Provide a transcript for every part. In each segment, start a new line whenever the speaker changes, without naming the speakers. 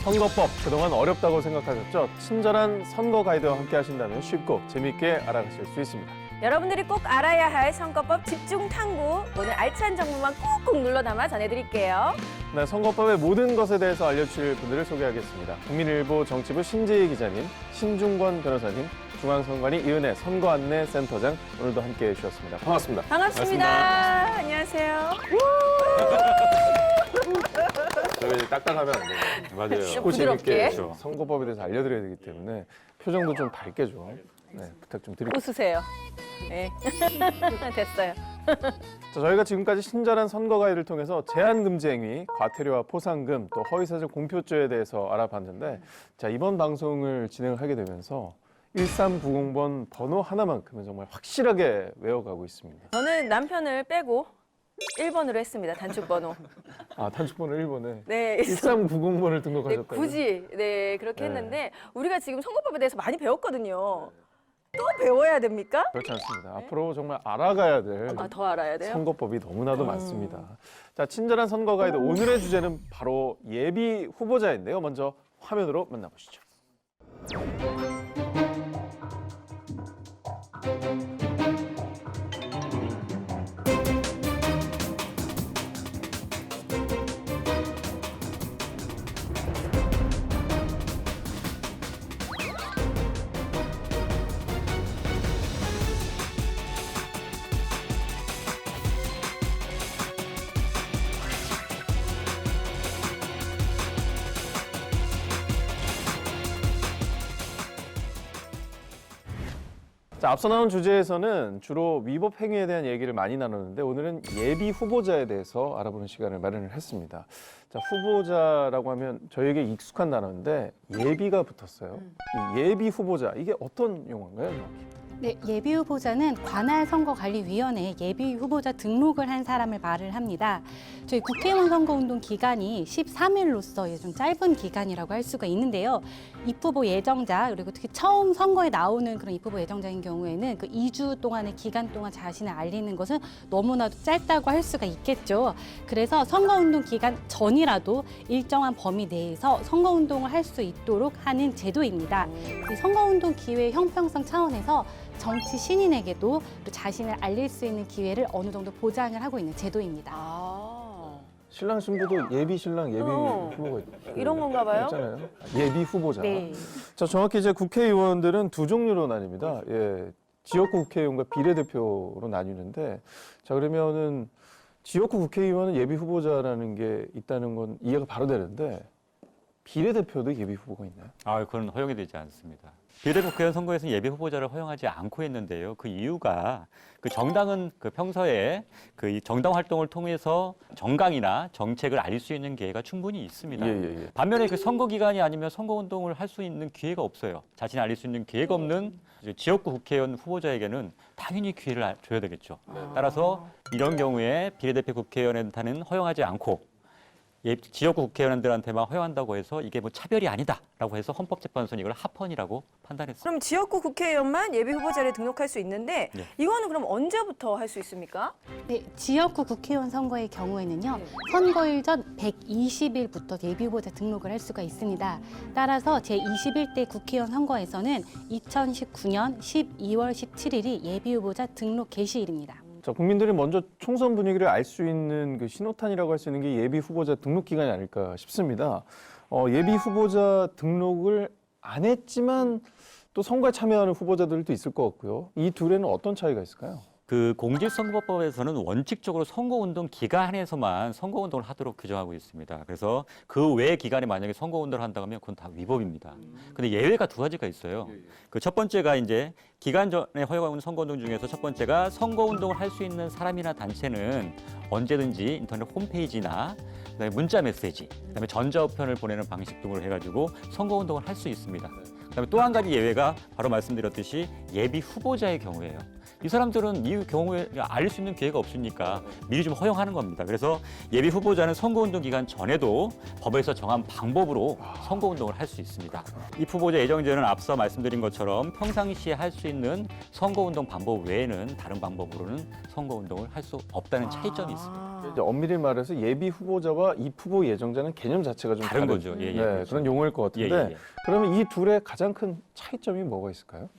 선거법 그동안 어렵다고 생각하셨죠? 친절한 선거 가이드와 함께 하신다면 쉽고 재밌게 알아가실 수 있습니다.
여러분들이 꼭 알아야 할 선거법 집중 탐구. 오늘 알찬 정보만 꾹꾹 눌러 담아 전해드릴게요.
네, 선거법의 모든 것에 대해서 알려주실 분들을 소개하겠습니다. 국민일보 정치부 신재희 기자님, 신중권 변호사님, 중앙선관위 이은혜 선거안내센터장 오늘도 함께해 주셨습니다. 반갑습니다.
반갑습니다. 안녕하세요.
저희 딱딱하면 안 돼요.
맞아요.
쉽고
부드럽게.
재밌게 선거법에 대해서 알려드려야 되기 때문에 표정도 좀 밝게 좀 부탁 좀 드릴게요.
웃으세요. 네. 됐어요.
자, 저희가 지금까지 친절한 선거 가이드를 통해서 제한 금지 행위, 과태료와 포상금, 또 허위사실 공표죄에 대해서 알아봤는데, 자, 이번 방송을 진행을 하게 되면서 1390번 번호 하나만큼은 정말 확실하게 외워가고 있습니다.
저는 남편을 빼고 1번으로 했습니다. 단축번호.
아, 단축번호 1번에
네.
1390번을
네,
등록하셨다고요?
굳이 그렇게
네.
했는데 우리가 지금 선거법에 대해서 많이 배웠거든요. 또 배워야 됩니까?
그렇지 않습니다. 앞으로 정말 알아가야 될
아, 더 알아야 돼요?
선거법이 너무나도 많습니다. 자, 친절한 선거 가이드 오늘의 주제는 바로 예비 후보자인데요. 먼저 화면으로 만나보시죠. 자, 앞서 나온 주제에서는 주로 위법 행위에 대한 얘기를 많이 나누는데 오늘은 예비 후보자에 대해서 알아보는 시간을 마련을 했습니다. 자, 후보자라고 하면 저에게 익숙한 단어인데 예비가 붙었어요. 이 예비 후보자, 이게 어떤 용어인가요? 정확히?
네, 예비 후보자는 관할 선거관리위원회에 예비 후보자 등록을 한 사람을 말을 합니다. 저희 국회의원 선거운동 기간이 13일로서 좀 짧은 기간이라고 할 수가 있는데요. 입후보 예정자 그리고 특히 처음 선거에 나오는 그런 입후보 예정자인 경우에는 그 2주 동안의 기간 동안 자신을 알리는 것은 너무나도 짧다고 할 수가 있겠죠. 그래서 선거운동 기간 전이라도 일정한 범위 내에서 선거운동을 할 수 있도록 하는 제도입니다. 이 선거운동 기회 형평성 차원에서 정치 신인에게도 또 자신을 알릴 수 있는 기회를 어느 정도 보장을 하고 있는 제도입니다.
아,
신랑 신부도 예비 신랑 예비 후보가
이런 건가 봐요?
있잖아요. 예비 후보자.
네.
자, 정확히 이제 국회의원들은 두 종류로 나뉩니다. 예, 지역구 국회의원과 비례대표로 나뉘는데, 자, 그러면은 지역구 국회의원은 예비 후보자라는 게 있다는 건 이해가 바로 되는데 비례대표도 예비 후보가 있나요?
아, 그건 허용이 되지 않습니다. 비례국회의원 선거에서는 예비 후보자를 허용하지 않고 했는데요. 그 이유가 그 정당은 그 평소에 그 정당 활동을 통해서 정강이나 정책을 알릴 수 있는 기회가 충분히 있습니다.
예.
반면에 그 선거 기간이 아니면 선거 운동을 할 수 있는 기회가 없어요. 자신이 알릴 수 있는 기회가 없는 이제 지역구 국회의원 후보자에게는 당연히 기회를 줘야 되겠죠. 따라서 이런 경우에 비례대표 국회의원한테는 허용하지 않고 지역구 국회의원들한테만 허용한다고 해서 이게 뭐 차별이 아니다라고 해서 헌법재판소는 이걸 합헌이라고 판단했습니다.
그럼 지역구 국회의원만 예비 후보자를 등록할 수 있는데
네.
이거는 그럼 언제부터 할 수 있습니까?
네, 지역구 국회의원 선거의 경우에는요, 선거일 전 120일부터 예비 후보자 등록을 할 수가 있습니다. 따라서 제21대 국회의원 선거에서는 2019년 12월 17일이 예비 후보자 등록 개시일입니다.
자, 국민들이 먼저 총선 분위기를 알 수 있는 그 신호탄이라고 할 수 있는 게 예비 후보자 등록 기간이 아닐까 싶습니다. 예비 후보자 등록을 안 했지만 또 선거에 참여하는 후보자들도 있을 것 같고요. 이 둘에는 어떤 차이가 있을까요?
그 공직선거법에서는 원칙적으로 선거운동 기간에서만 선거운동을 하도록 규정하고 있습니다. 그래서 그 외 기간에 만약에 선거운동을 한다고 하면 그건 다 위법입니다. 근데 예외가 두 가지가 있어요. 그 첫 번째가 이제 기간 전에 허용하는 선거운동 중에서 첫 번째가 선거운동을 할 수 있는 사람이나 단체는 언제든지 인터넷 홈페이지나 그다음에 문자 메시지, 그다음에 전자우편을 보내는 방식 등으로 해가지고 선거운동을 할 수 있습니다. 그다음에 또 한 가지 예외가 바로 말씀드렸듯이 예비 후보자의 경우예요. 이 사람들은 이 경우에 알릴 수 있는 기회가 없으니까 미리 좀 허용하는 겁니다. 그래서 예비 후보자는 선거운동 기간 전에도 법에서 정한 방법으로 선거운동을 할 수 있습니다. 이 후보자 예정제는 앞서 말씀드린 것처럼 평상시에 할 수 있는 선거운동 방법 외에는 다른 방법으로는 선거운동을 할 수 없다는 차이점이 있습니다.
이제 엄밀히 말해서 예비 후보자와 입후보 예정자는 개념 자체가 좀
다른 거죠. 예, 예,
네,
그렇죠.
그런 용어일 것
예,
같은데
예, 예.
그러면 이 둘의 가장 큰 차이점이 뭐가 있을까요?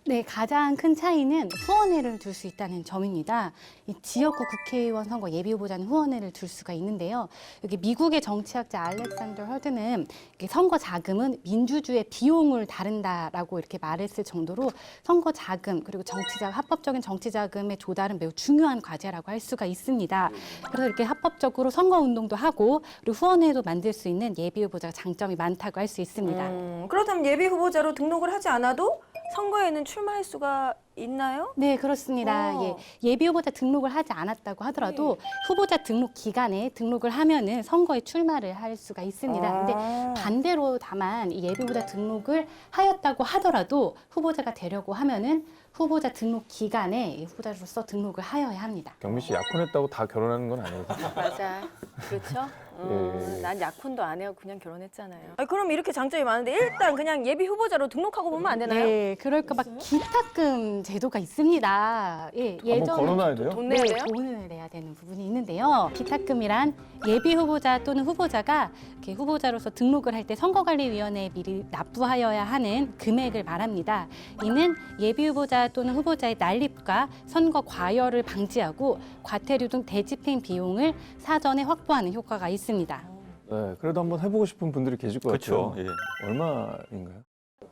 네, 가장 큰 차이는 후원회를 둘 수 있다는 점입니다. 이 지역구 국회의원 선거 예비 후보자는 후원회를 둘 수가 있는데요. 여기 미국의 정치학자 알렉산더 허드는 이게 선거 자금은 민주주의 비용을 다룬다라고 이렇게 말했을 정도로 선거 자금 그리고 합법적인 정치 자금의 조달은 매우 중요한 과제라고 할 수가 있습니다. 그래서 이렇게 합법적으로 선거 운동도 하고 그리고 후원회도 만들 수 있는 예비 후보자가 장점이 많다고 할 수 있습니다.
그렇다면 예비 후보자로 등록을 하지 않아도 선거에는 출마할 수가 있나요?
네, 그렇습니다.
어.
예비 후보자 등록을 하지 않았다고 하더라도 후보자 등록 기간에 등록을 하면은 선거에 출마를 할 수가 있습니다. 근데 반대로 다만 이 예비 후보자 등록을 하였다고 하더라도 후보자가 되려고 하면은 후보자 등록 기간에 이 후보자로서 등록을 하여야 합니다.
경미 씨 약혼했다고 다 결혼하는 건 아니거든요.
맞아. 그렇죠?
예.
난 약혼도 안 해요. 그냥 결혼했잖아요. 그럼 이렇게 장점이 많은데 일단 그냥 예비 후보자로 등록하고 보면 안 되나요?
네, 그럴까 봐 기탁금 제도가 있습니다. 예,
한번 걸어놔야 돼요?
돈 내야 돼요?
돈을 내야 되는 부분이 있는데요. 기탁금이란 예비 후보자 또는 후보자가 이렇게 후보자로서 등록을 할 때 선거관리위원회에 미리 납부하여야 하는 금액을 말합니다. 이는 예비 후보자 또는 후보자의 난립과 선거 과열을 방지하고 과태료 등 대집행 비용을 사전에 확보하는 효과가 있습니다.
네, 그래도 한번 해보고 싶은 분들이 계실 것
그렇죠.
같아요.
예.
얼마인가요?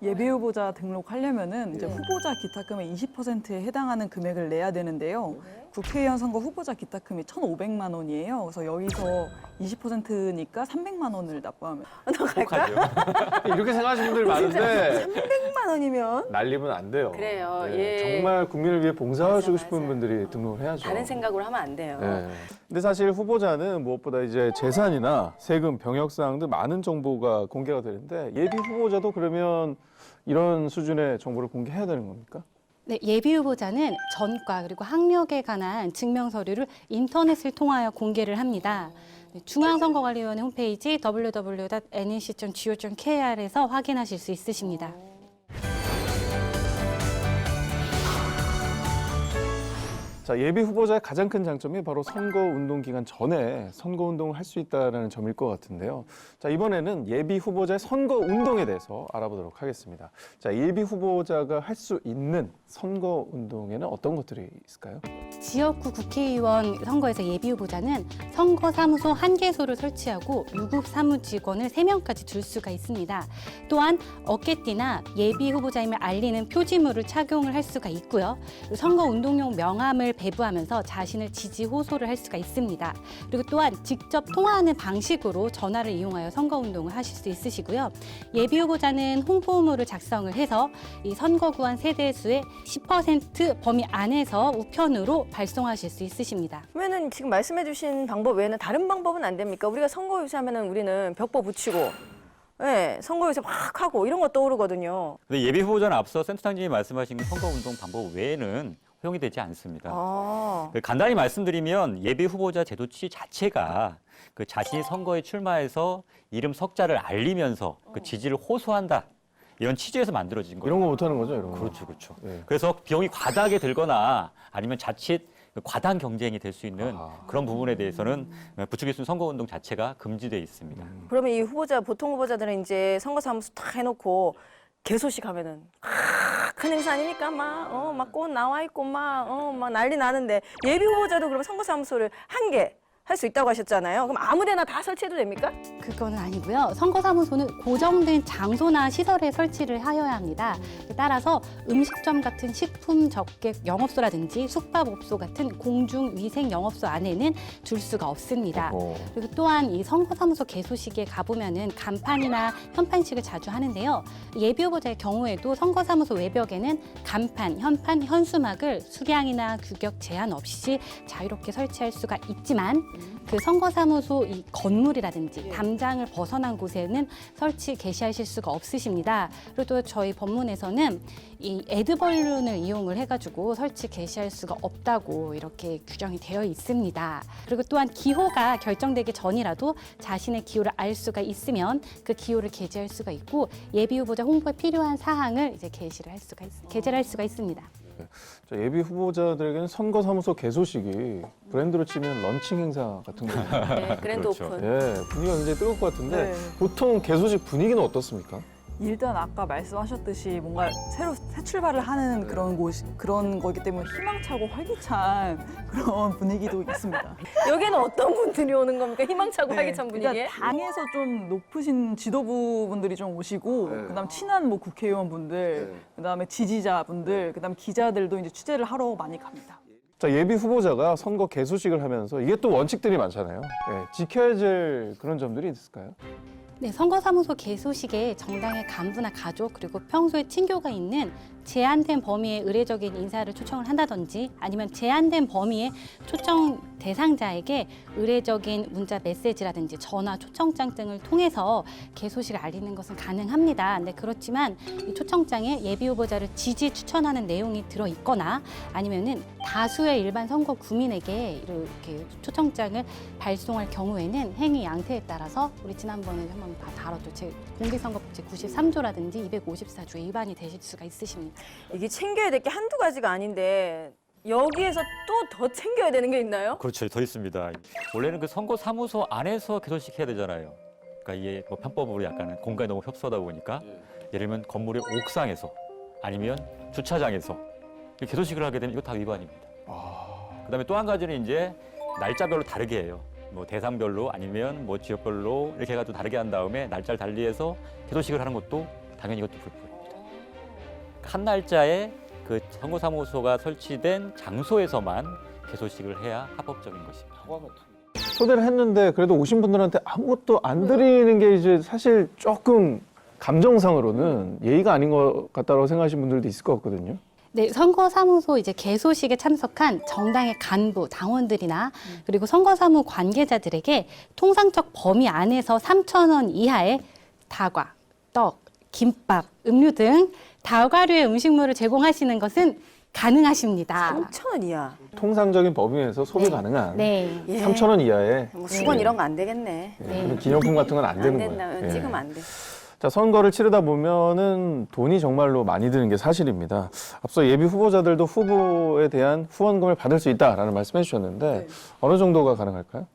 예비 후보자 등록하려면은 이제 후보자 기탁금의 20%에 해당하는 금액을 내야 되는데요. 국회의원 선거 후보자 기탁금이 1,500만 원이에요. 그래서 여기서 20%니까 300만 원을 납부하면
너 갈까?
혹하죠.
이렇게 생각하시는 분들이 많은데
300만 원이면
날리면 안 돼요.
그래요.
네,
예.
정말 국민을 위해 봉사하시고
맞아,
싶은
맞아.
분들이 등록을 해야죠.
다른 생각으로 하면 안 돼요.
네. 근데 사실 후보자는 무엇보다 이제 재산이나 세금, 병역사항 등 많은 정보가 공개가 되는데 예비 후보자도 그러면 이런 수준의 정보를 공개해야 되는 겁니까?
네, 예비 후보자는 전과 그리고 학력에 관한 증명 서류를 인터넷을 통하여 공개를 합니다. 네, 중앙선거관리위원회 홈페이지 www.nec.go.kr에서 확인하실 수 있으십니다.
자, 예비 후보자의 가장 큰 장점이 바로 선거운동 기간 전에 선거운동을 할 수 있다는 점일 것 같은데요. 자, 이번에는 예비 후보자의 선거운동에 대해서 알아보도록 하겠습니다. 자, 예비 후보자가 할 수 있는 선거운동에는 어떤 것들이 있을까요?
지역구 국회의원 선거에서 예비 후보자는 선거사무소 1개소를 설치하고 유급 사무직원을 3명까지 둘 수가 있습니다. 또한 어깨띠나 예비 후보자임을 알리는 표지물을 착용을 할 수가 있고요. 그리고 선거운동용 명함을 배부하면서 자신을 지지 호소를 할 수가 있습니다. 그리고 또한 직접 통화하는 방식으로 전화를 이용하여 선거운동을 하실 수 있으시고요. 예비 후보자는 홍보물을 작성을 해서 이 선거구안 세대수의 10% 범위 안에서 우편으로 발송하실 수 있으십니다.
그러면은 지금 말씀해주신 방법 외에는 다른 방법은 안 됩니까? 우리가 선거 유세하면은 우리는 벽보 붙이고, 네, 선거 유세 막 하고 이런 거 떠오르거든요.
근데 예비 후보자는 앞서 센터장님이 말씀하신 선거운동 방법 외에는 허용이 되지 않습니다. 간단히 말씀드리면 예비 후보자 제도 취지 자체가 그 자신이 선거에 출마해서 이름 석자를 알리면서 그 지지를 호소한다. 이런 취지에서 만들어진 거예요.
이런 거 못하는 거죠, 이런 거?
그렇죠, 그렇죠.
네.
그래서 비용이 과다하게 들거나 아니면 자칫 과당 경쟁이 될 수 있는 그런 부분에 대해서는 부추길 선거운동 자체가 금지되어 있습니다.
그러면 이 후보자, 보통 후보자들은 이제 선거사무소 다 해놓고 개소식 하면은 큰 행사 아니니까 막 꽃 나와 있고 막 난리 나는데 예비 후보자도 그러면 선거사무소를 한 개 할 수 있다고 하셨잖아요. 그럼 아무데나 다 설치해도 됩니까?
그건 아니고요. 선거사무소는 고정된 장소나 시설에 설치를 하여야 합니다. 따라서 음식점 같은 식품 접객 영업소라든지 숙박업소 같은 공중위생 영업소 안에는 둘 수가 없습니다. 그리고 또한 이 선거사무소 개소식에 가보면은 간판이나 현판식을 자주 하는데요. 예비 후보자의 경우에도 선거사무소 외벽에는 간판, 현판, 현수막을 수량이나 규격 제한 없이 자유롭게 설치할 수가 있지만 그 선거사무소 이 건물이라든지 담장을 벗어난 곳에는 설치 개시하실 수가 없으십니다. 그리고 또 저희 법문에서는 이 에드벌룬을 이용을 해가지고 설치 개시할 수가 없다고 이렇게 규정이 되어 있습니다. 그리고 또한 기호가 결정되기 전이라도 자신의 기호를 알 수가 있으면 그 기호를 게재할 수가 있고 예비 후보자 홍보에 필요한 사항을 이제 게재를 할 수가 있습니다.
자, 예비 후보자들에게는 선거사무소 개소식이 브랜드로 치면 런칭 행사 같은 거예요.
네, 그랜드
그렇죠.
오픈.
예, 분위기가 굉장히 뜨거울 것 같은데
네.
보통 개소식 분위기는 어떻습니까?
일단 아까 말씀하셨듯이 뭔가 새로 새 출발을 하는 그런 거기 때문에 희망차고 활기찬 그런 분위기도 있습니다.
여기는 어떤 분들이 오는 겁니까? 희망차고 활기찬 분위기에?
일단 당에서 좀 높으신 지도부분들이 좀 오시고
네.
그다음 친한 뭐 국회의원분들,
네.
그다음에 지지자분들, 그다음 기자들도 이제 취재를 하러 많이 갑니다.
자, 예비 후보자가 선거 개소식을 하면서 이게 또 원칙들이 많잖아요. 예, 지켜야 될 그런 점들이 있을까요?
네, 선거사무소 개소식에 정당의 간부나 가족 그리고 평소에 친교가 있는 제한된 범위의 의례적인 인사를 초청을 한다든지 아니면 제한된 범위의 초청 대상자에게 의례적인 문자 메시지라든지 전화 초청장 등을 통해서 개소식을 알리는 것은 가능합니다. 네, 그렇지만 이 초청장에 예비 후보자를 지지 추천하는 내용이 들어 있거나 아니면은 다수의 일반 선거 구민에게 이렇게 초청장을 발송할 경우에는 행위 양태에 따라서 우리 지난번에 한번 다 다뤘죠. 공직선거법 제93조라든지 254조 위반이 되실 수가 있으십니다.
이게 챙겨야 될 게 한두 가지가 아닌데 여기에서 또 더 챙겨야 되는 게 있나요?
그렇죠. 더 있습니다. 원래는 그 선거사무소 안에서 개소식 해야 되잖아요. 그러니까 이게 뭐 편법으로 약간 공간이 너무 협소하다 보니까 예를 들면 건물의 옥상에서 아니면 주차장에서 개소식을 하게 되면 이거 다 위반입니다. 그다음에 또 한 가지는 이제 날짜별로 다르게 해요. 뭐 대상별로 아니면 뭐 지역별로 이렇게 해가지고 다르게 한 다음에 날짜를 달리해서 개소식을 하는 것도 당연히 이것도 불법입니다. 한 날짜에 그 선거사무소가 설치된 장소에서만 개소식을 해야 합법적인 것입니다.
초대를 했는데 그래도 오신 분들한테 아무것도 안 드리는 게 이제 사실 조금 감정상으로는 예의가 아닌 것 같다고 생각하시는 분들도 있을 것 같거든요.
네, 선거사무소 이제 개소식에 참석한 정당의 간부, 당원들이나 그리고 선거사무 관계자들에게 통상적 범위 안에서 3,000원 이하의 다과, 떡, 김밥, 음료 등 다과류의 음식물을 제공하시는 것은 가능하십니다.
3,000원 이하.
통상적인 범위에서 소비 가능한
네.
예.
3,000원 이하의
뭐 수건 이런 거 안 되겠네.
그런 기념품 같은 건 안
안
되는
된다.
거예요. 예.
찍으면 안 돼.
자, 선거를 치르다 보면은 돈이 정말로 많이 드는 게 사실입니다. 앞서 예비 후보자들도 후보에 대한 후원금을 받을 수 있다라는 말씀해 주셨는데 어느 정도가 가능할까요?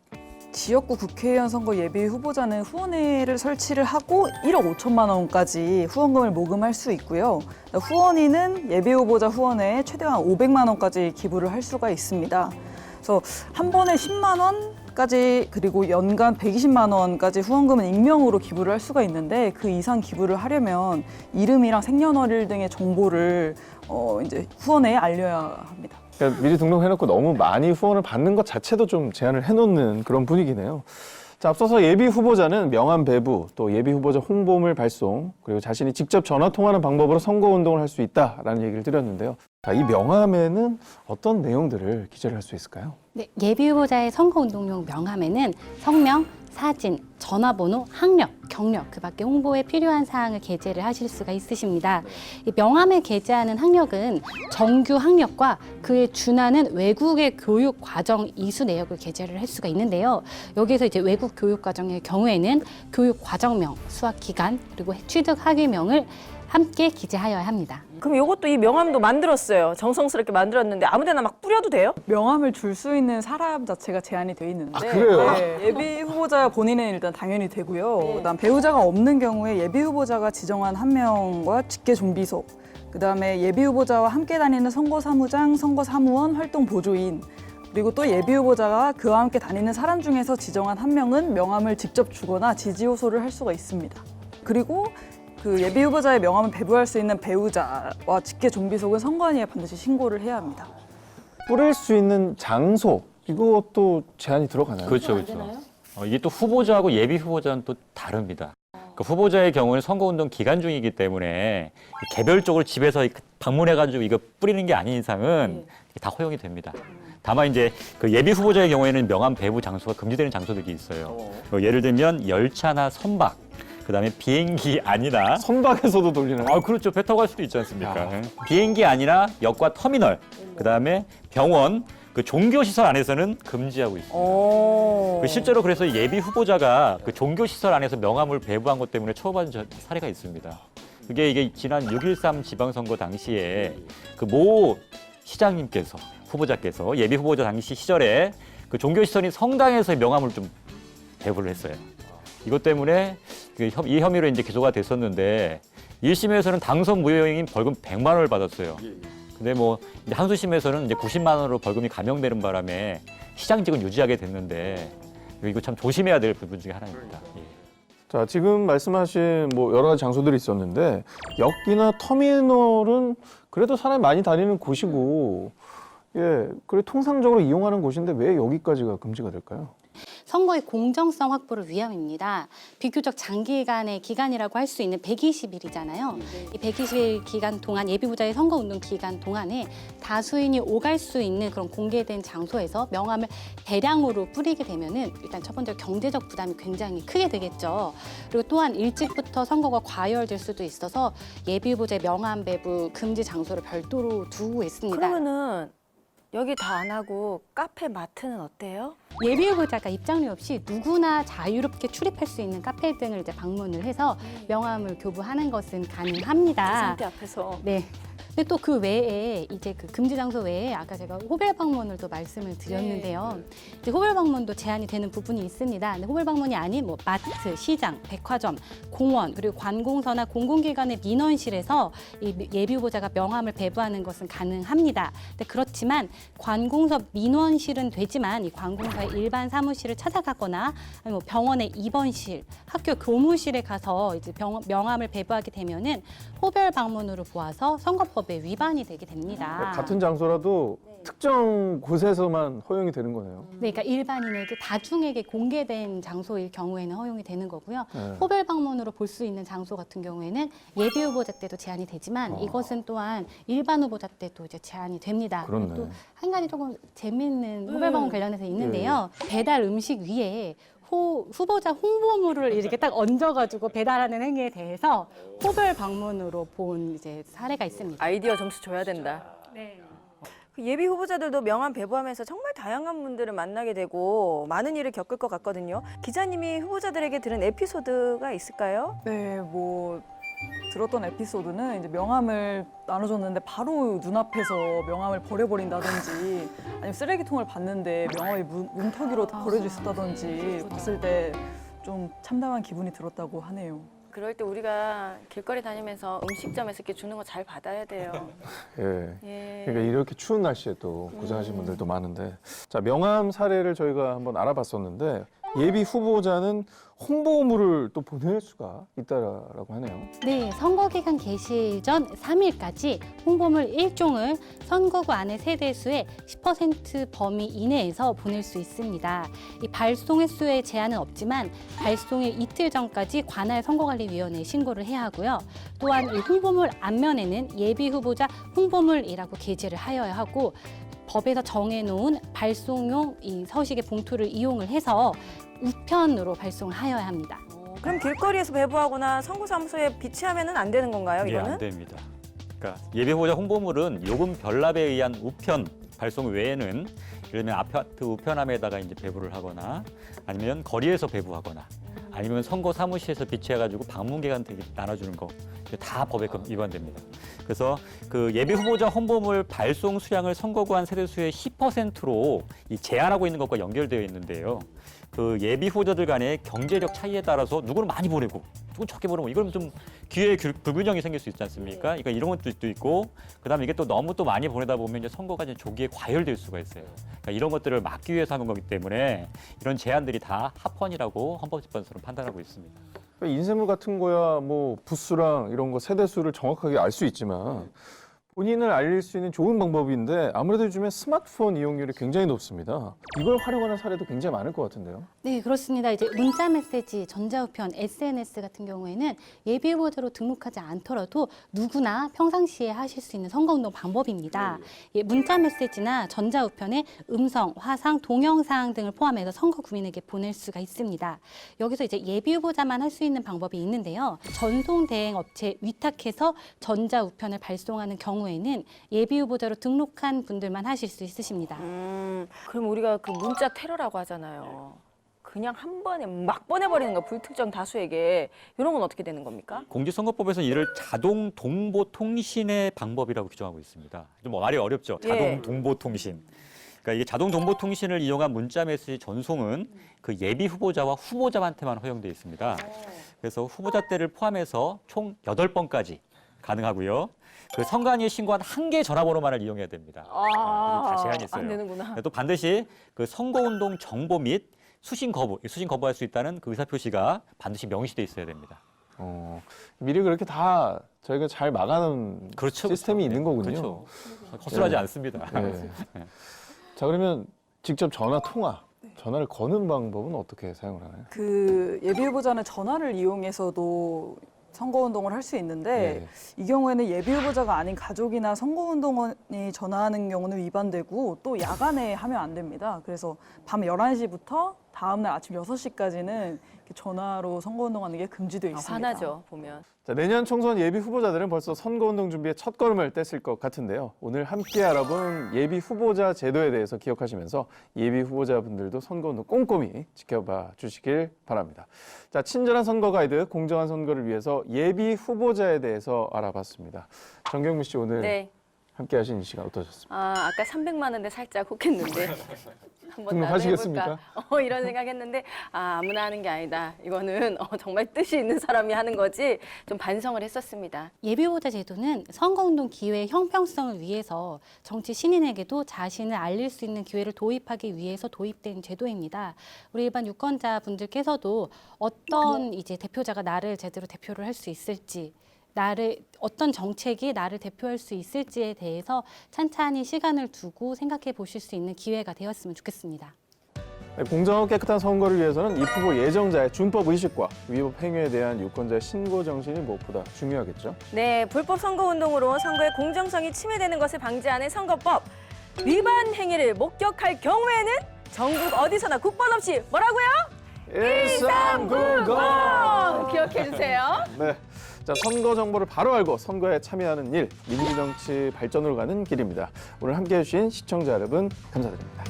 지역구 국회의원 선거 예비 후보자는 후원회를 설치를 하고 1억 5천만 원까지 후원금을 모금할 수 있고요. 후원인은 예비 후보자 후원회에 최대한 500만 원까지 기부를 할 수가 있습니다. 그래서 한 번에 10만 원까지 그리고 연간 120만 원까지 후원금은 익명으로 기부를 할 수가 있는데 그 이상 기부를 하려면 이름이랑 생년월일 등의 정보를 이제 후원회에 알려야 합니다.
그러니까 미리 등록해놓고 너무 많이 후원을 받는 것 자체도 좀 제한을 해놓는 그런 분위기네요. 자, 앞서서 예비 후보자는 명함 배부, 또 예비 후보자 홍보물 발송, 그리고 자신이 직접 전화 통화하는 방법으로 선거 운동을 할 수 있다라는 얘기를 드렸는데요. 자, 이 명함에는 어떤 내용들을 기재를 할 수 있을까요?
네, 예비 후보자의 선거운동용 명함에는 성명, 사진, 전화번호, 학력, 경력, 그 밖에 홍보에 필요한 사항을 게재를 하실 수가 있으십니다. 이 명함에 게재하는 학력은 정규 학력과 그에 준하는 외국의 교육 과정 이수 내역을 게재를 할 수가 있는데요. 여기서 이제 외국 교육 과정의 경우에는 교육 과정명, 수학 기간, 그리고 취득 학위명을 함께 기재하여야 합니다.
그럼 이것도 이 명함도 만들었어요. 정성스럽게 만들었는데 아무데나 막 뿌려도 돼요?
명함을 줄 수 있는 사람 자체가 제한이 돼 있는데
아, 그래요?
네, 예비 후보자 본인은 일단 당연히 되고요. 그다음 배우자가 없는 경우에 예비 후보자가 지정한 한 명과 직계 좀비속, 그다음에 예비 후보자와 함께 다니는 선거사무장, 선거사무원, 활동 보조인, 그리고 또 예비 후보자가 그와 함께 다니는 사람 중에서 지정한 한 명은 명함을 직접 주거나 지지 호소를 할 수가 있습니다. 그리고 그 예비 후보자의 명함을 배부할 수 있는 배우자와 직계 좀비속은 선관위에 반드시 신고를 해야 합니다.
뿌릴 수 있는 장소, 이것도 제한이 들어가나요?
그렇죠, 그렇죠. 이게 또 후보자하고 예비 후보자는 또 다릅니다. 그 후보자의 경우는 선거운동 기간 중이기 때문에 개별적으로 집에서 방문해가지고 이거 뿌리는 게 아닌 이상은 다 허용이 됩니다. 다만 이제 그 예비 후보자의 경우에는 명함 배부 장소가 금지되는 장소들이 있어요. 예를 들면 열차나 선박, 그다음에 비행기 안이나
선박에서도 돌리나요?
아 그렇죠. 배 타고 갈 수도 있지 않습니까? 비행기 안이나 역과 터미널, 그다음에 병원, 그 종교 시설 안에서는 금지하고 있습니다. 그 실제로 그래서 예비 후보자가 그 종교 시설 안에서 명함을 배부한 것 때문에 처벌받은 사례가 있습니다. 그게 이게 지난 6.13 지방선거 당시에 그 모 시장님께서 후보자께서 예비 후보자 당시 시절에 그 종교시설인 성당에서의 명함을 좀 배부를 했어요. 이것 때문에 이 혐의로 이제 기소가 됐었는데 1심에서는 당선 무효인 벌금 100만 원을 받았어요. 근데 뭐 이제 항소심에서는 이제 90만 원으로 벌금이 감형되는 바람에 시장직은 유지하게 됐는데 이거 참 조심해야 될 부분 중에 하나입니다. 예.
자, 지금 말씀하신 뭐 여러 가지 장소들이 있었는데 역이나 터미널은 그래도 사람이 많이 다니는 곳이고 예, 그래 통상적으로 이용하는 곳인데 왜 여기까지가 금지가 될까요?
선거의 공정성 확보를 위함입니다. 비교적 장기간의 기간이라고 할 수 있는 120일이잖아요. 이 120일 기간 동안 예비후보자의 선거운동 기간 동안에 다수인이 오갈 수 있는 그런 공개된 장소에서 명함을 대량으로 뿌리게 되면은 일단 첫 번째로 경제적 부담이 굉장히 크게 되겠죠. 그리고 또한 일찍부터 선거가 과열될 수도 있어서 예비후보자의 명함 배부 금지 장소를 별도로 두고 있습니다.
그러면은 여기 다 안 하고 카페 마트는 어때요?
예비 후보자가 입장료 없이 누구나 자유롭게 출입할 수 있는 카페 등을 이제 방문을 해서 명함을 교부하는 것은 가능합니다.
상태 앞에서.
네. 근데 또 그 외에 이제 그 금지 장소 외에 아까 제가 호별 방문을 또 말씀을 드렸는데요. 이제 호별 방문도 제한이 되는 부분이 있습니다. 근데 호별 방문이 아닌 뭐 마트, 시장, 백화점, 공원 그리고 관공서나 공공기관의 민원실에서 이 예비 후보자가 명함을 배부하는 것은 가능합니다. 근데 그렇지만 관공서 민원실은 되지만 이 관공서의 일반 사무실을 찾아가거나 아니면 뭐 병원의 입원실, 학교 교무실에 가서 이제 명함을 배부하게 되면은 호별 방문으로 보아서 선거법에 위반이 되게 됩니다.
같은 장소라도 특정 곳에서만 허용이 되는 거네요.
네, 그러니까 일반인에게 다중에게 공개된 장소일 경우에는 허용이 되는 거고요.
네.
호별 방문으로 볼 수 있는 장소 같은 경우에는 예비 후보자 때도 제한이 되지만 이것은 또한 일반 후보자 때도 이제 제한이 됩니다.
그렇네.
또 한 가지 조금 재미있는 호별 방문 관련해서 있는데요. 배달 음식 위에 후보자 홍보물을 이렇게 딱 얹어가지고 배달하는 행위에 대해서 호별 방문으로 본 이제 사례가 있습니다.
아이디어 점수 줘야 된다.
네.
그 예비 후보자들도 명함 배부하면서 정말 다양한 분들을 만나게 되고 많은 일을 겪을 것 같거든요. 기자님이 후보자들에게 들은 에피소드가 있을까요?
네, 뭐 들었던 에피소드는 이제 명함을 나눠줬는데 바로 눈앞에서 명함을 버려버린다든지 아니면 쓰레기통을 봤는데 명함이 문턱으로 버려져 있었다든지 봤을 때 좀 참담한 기분이 들었다고 하네요.
그럴 때 우리가 길거리 다니면서 음식점에서 이렇게 주는 거 잘 받아야 돼요.
예.
예.
그러니까 이렇게 추운 날씨에 또 고생하시는 분들도 많은데 자, 명함 사례를 저희가 한번 알아봤었는데 예비 후보자는 홍보물을 또 보낼 수가 있다라고 하네요.
네, 선거 기간 개시일 전 3일까지 홍보물 1종을 선거구 안의 세대수의 10% 범위 이내에서 보낼 수 있습니다. 이 발송 횟수에 제한은 없지만 발송일 이틀 전까지 관할 선거관리위원회에 신고를 해야 하고요. 또한 이 홍보물 앞면에는 예비 후보자 홍보물이라고 게재를 하여야 하고 법에서 정해놓은 발송용 이 서식의 봉투를 이용을 해서 우편으로 발송하여야 합니다.
그럼 길거리에서 배부하거나 선거사무소에 비치하면 안 되는 건가요,
예,
이거는?
안 됩니다. 그러니까 예비 후보자 홍보물은 요금 별납에 의한 우편 발송 외에는 예를 들면 아파트 우편함에다가 이제 배부를 하거나 아니면 거리에서 배부하거나 아니면 선거 사무실에서 비치해가지고 방문객한테 나눠주는 거 다 법에 위반됩니다. 그래서 그 예비 후보자 홍보물 발송 수량을 선거구 안 세대수의 10%로 이 제한하고 있는 것과 연결되어 있는데요. 그 예비 후보자들 간의 경제력 차이에 따라서 누구는 많이 보내고 누구는 적게 보내고 이건 좀 기회의 불균형이 생길 수 있지 않습니까? 그러니까 이런 것도 있고 그다음에 이게 또 너무 또 많이 보내다 보면 이제 선거가 이제 조기에 과열될 수가 있어요. 그러니까 이런 것들을 막기 위해서 하는 거기 때문에 이런 제한들이 다 합헌이라고 헌법재판소는 판단하고 있습니다.
그러니까 인쇄물 같은 거야 뭐 부수랑 이런 거 세대수를 정확하게 알 수 있지만 본인을 알릴 수 있는 좋은 방법인데 아무래도 요즘에 스마트폰 이용률이 굉장히 높습니다. 이걸 활용하는 사례도 굉장히 많을 것 같은데요.
네, 그렇습니다. 이제 문자 메시지, 전자우편, SNS 같은 경우에는 예비 후보자로 등록하지 않더라도 누구나 평상시에 하실 수 있는 선거운동 방법입니다. 예, 문자 메시지나 전자우편에 음성, 화상, 동영상 등을 포함해서 선거 구민에게 보낼 수가 있습니다. 여기서 이제 예비 후보자만 할 수 있는 방법이 있는데요. 전송 대행 업체 위탁해서 전자우편을 발송하는 경우에는 예비 후보자로 등록한 분들만 하실 수 있으십니다.
그럼 우리가 그 문자 테러라고 하잖아요. 그냥 한 번에 막 보내버리는 거 불특정 다수에게 이런 건 어떻게 되는 겁니까?
공직선거법에서는 이를 자동 동보 통신의 방법이라고 규정하고 있습니다. 좀 말이 어렵죠.
예.
자동 동보 통신. 그러니까 이게 자동 동보 통신을 이용한 문자 메시지 전송은 그 예비 후보자와 후보자한테만 허용돼 있습니다. 그래서 후보자 때를 포함해서 총 8번까지 가능하고요. 그 선관위에 신고한 한 개의 전화번호만을 이용해야 됩니다. 다 제한이 있어요.
안 되는구나.
또 반드시 그 선거운동 정보 및 수신 거부할 수 있다는 그 의사표시가 반드시 명시돼 있어야 됩니다.
미리 그렇게 다 저희가 잘 막아놓은
그렇죠.
시스템이 있는 거군요.
그렇죠. 허술하지
네.
않습니다.
네. 자, 그러면 직접 전화 통화, 전화를 거는 방법은 어떻게 사용을 하나요?
그 예비 후보자는 전화를 이용해서도 선거운동을 할 수 있는데
네.
이 경우에는 예비 후보자가 아닌 가족이나 선거운동원이 전화하는 경우는 위반되고 또 야간에 하면 안 됩니다. 그래서 밤 11시부터 다음날 아침 6시까지는 전화로 선거운동하는 게 금지되어 있습니다.
화나죠, 보면.
자, 내년 총선 예비 후보자들은 벌써 선거운동 준비에 첫걸음을 뗐을 것 같은데요. 오늘 함께 알아본 예비 후보자 제도에 대해서 기억하시면서 예비 후보자분들도 선거운동 꼼꼼히 지켜봐 주시길 바랍니다. 자, 친절한 선거 가이드, 공정한 선거를 위해서 예비 후보자에 대해서 알아봤습니다. 정경무 씨 오늘
네.
함께 하신 이 시간 어떠셨습니까?
아까 300만 원대 살짝 혹했는데 한번
등록하시겠습니까?
나도 해볼까? 이런 생각했는데 아무나 하는 게 아니다. 이거는 정말 뜻이 있는 사람이 하는 거지. 좀 반성을 했었습니다.
예비후보자 제도는 선거운동 기회의 형평성을 위해서 정치 신인에게도 자신을 알릴 수 있는 기회를 도입하기 위해서 도입된 제도입니다. 우리 일반 유권자 분들께서도 어떤 이제 대표자가 나를 제대로 대표를 할 수 있을지, 어떤 정책이 나를 대표할 수 있을지에 대해서 찬찬히 시간을 두고 생각해 보실 수 있는 기회가 되었으면 좋겠습니다.
네, 공정하고 깨끗한 선거를 위해서는 입 후보 예정자의 준법 의식과 위법 행위에 대한 유권자의 신고 정신이 무엇보다 중요하겠죠.
네, 불법 선거운동으로 선거의 공정성이 침해되는 것을 방지하는 선거법. 위반 행위를 목격할 경우에는 전국 어디서나 국번 없이 뭐라고요?
1390!
기억해 주세요.
네. 자, 선거 정보를 바로 알고 선거에 참여하는 일, 민주정치 발전으로 가는 길입니다. 오늘 함께해 주신 시청자 여러분 감사드립니다.